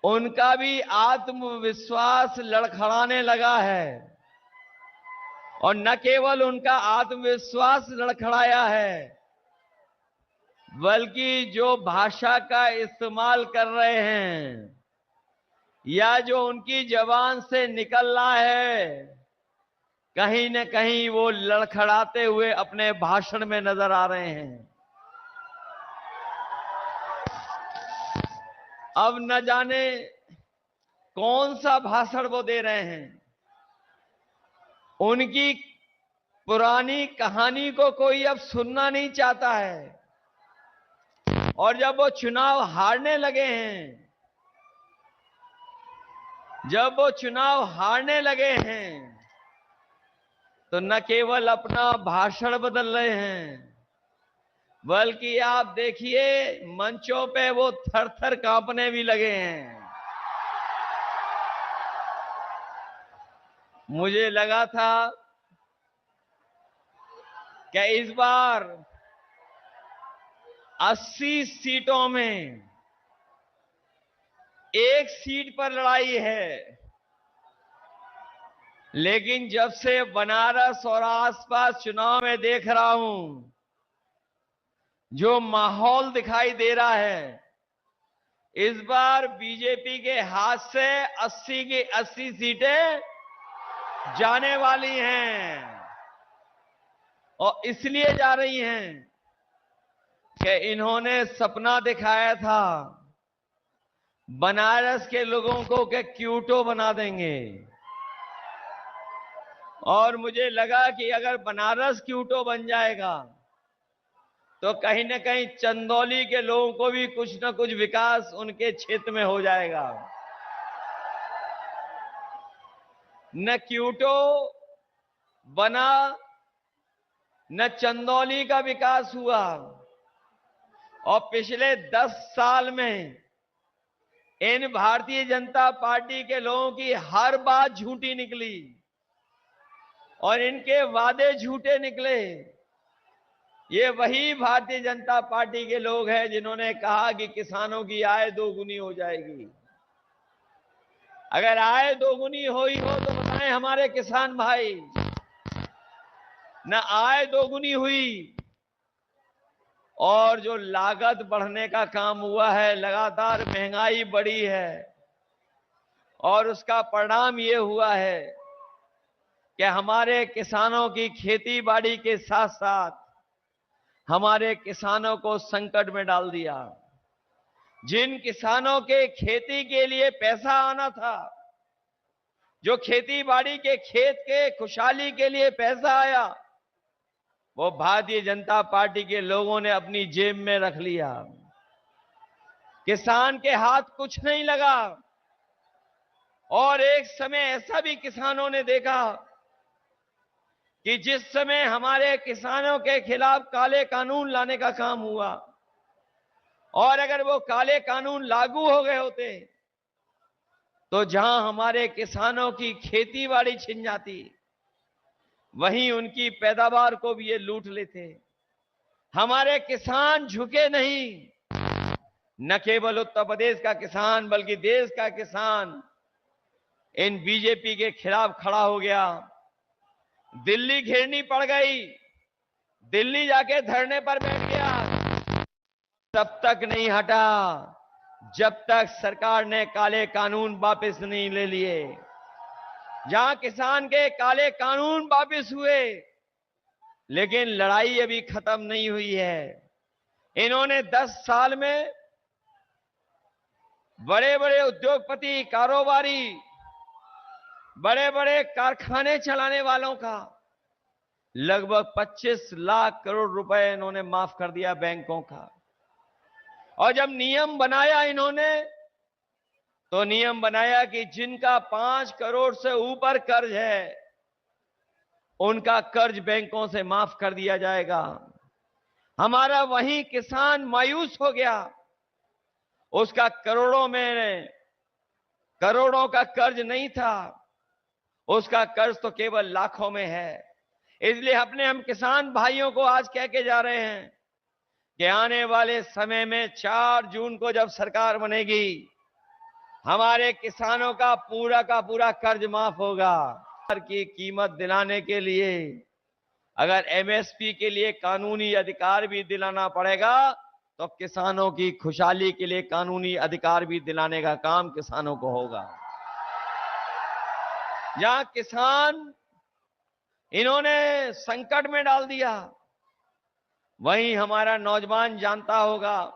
उनका भी आत्मविश्वास लड़खड़ाने लगा है। और न केवल उनका आत्मविश्वास लड़खड़ाया है, बल्कि जो भाषा का इस्तेमाल कर रहे हैं या जो उनकी जबान से निकल रहा है, कहीं न कहीं वो लड़खड़ाते हुए अपने भाषण में नजर आ रहे हैं। अब न जाने कौन सा भाषण वो दे रहे हैं। उनकी पुरानी कहानी को कोई अब सुनना नहीं चाहता है। और जब वो चुनाव हारने लगे हैं, तो न केवल अपना भाषण बदल रहे हैं, बल्कि आप देखिए मंचों पे वो थर-थर कांपने भी लगे हैं। मुझे लगा था कि इस बार 80 सीटों में एक सीट पर लड़ाई है, लेकिन जब से बनारस और आसपास चुनाव में देख रहा हूं, जो माहौल दिखाई दे रहा है, इस बार बीजेपी के हाथ से 80 की 80 सीटें जाने वाली हैं। और इसलिए जा रही हैं कि इन्होंने सपना दिखाया था बनारस के लोगों को कि क्यूटो बना देंगे। और मुझे लगा कि अगर बनारस क्यूटो बन जाएगा तो कहीं न कहीं चंदौली के लोगों को भी कुछ न कुछ विकास उनके क्षेत्र में हो जाएगा। न क्यूटो बना, न चंदौली का विकास हुआ। और पिछले 10 साल में इन भारतीय जनता पार्टी के लोगों की हर बात झूठी निकली और इनके वादे झूठे निकले। ये वही भारतीय जनता पार्टी के लोग हैं जिन्होंने कहा कि किसानों की आय दोगुनी हो जाएगी। अगर आय दोगुनी हुई हो तो बताएं हमारे किसान भाई। न आय दोगुनी हुई और जो लागत बढ़ने का काम हुआ है, लगातार महंगाई बढ़ी है और उसका परिणाम ये हुआ है कि हमारे किसानों की खेती बाड़ी के साथ साथ हमारे किसानों को संकट में डाल दिया। जिन किसानों के खेती के लिए पैसा आना था, जो खेती बाड़ी के खेत के खुशहाली के लिए पैसा आया, वो भारतीय जनता पार्टी के लोगों ने अपनी जेब में रख लिया। किसान के हाथ कुछ नहीं लगा। और एक समय ऐसा भी किसानों ने देखा कि जिस समय हमारे किसानों के खिलाफ काले कानून लाने का काम हुआ और अगर वो काले कानून लागू हो गए होते तो जहां हमारे किसानों की खेती बाड़ी छिन जाती, वहीं उनकी पैदावार को भी ये लूट लेते। हमारे किसान झुके नहीं। न केवल उत्तर प्रदेश का किसान बल्कि देश का किसान इन बीजेपी के खिलाफ खड़ा हो गया। दिल्ली घेरनी पड़ गई, दिल्ली जाके धरने पर बैठ गया। तब तक नहीं हटा जब तक सरकार ने काले कानून वापस नहीं ले लिए। जहां किसान के काले कानून वापस हुए, लेकिन लड़ाई अभी खत्म नहीं हुई है। इन्होंने 10 साल में बड़े बड़े उद्योगपति, कारोबारी, बड़े बड़े कारखाने चलाने वालों का लगभग 25 लाख करोड़ रुपए इन्होंने माफ कर दिया बैंकों का। और जब नियम बनाया इन्होंने, तो नियम बनाया कि जिनका 5 करोड़ से ऊपर कर्ज है, उनका कर्ज बैंकों से माफ कर दिया जाएगा। हमारा वही किसान मायूस हो गया। उसका करोड़ों का कर्ज नहीं था, उसका कर्ज तो केवल लाखों में है। इसलिए हम किसान भाइयों को आज कह के जा रहे हैं कि आने वाले समय में 4 जून को जब सरकार बनेगी, हमारे किसानों का पूरा कर्ज माफ होगा। की कीमत दिलाने के लिए अगर एमएसपी के लिए कानूनी अधिकार भी दिलाना पड़ेगा तो किसानों की खुशहाली के लिए कानूनी अधिकार भी दिलाने का काम किसानों को होगा। जहां किसान इन्होंने संकट में डाल दिया, वहीं हमारा नौजवान जानता होगा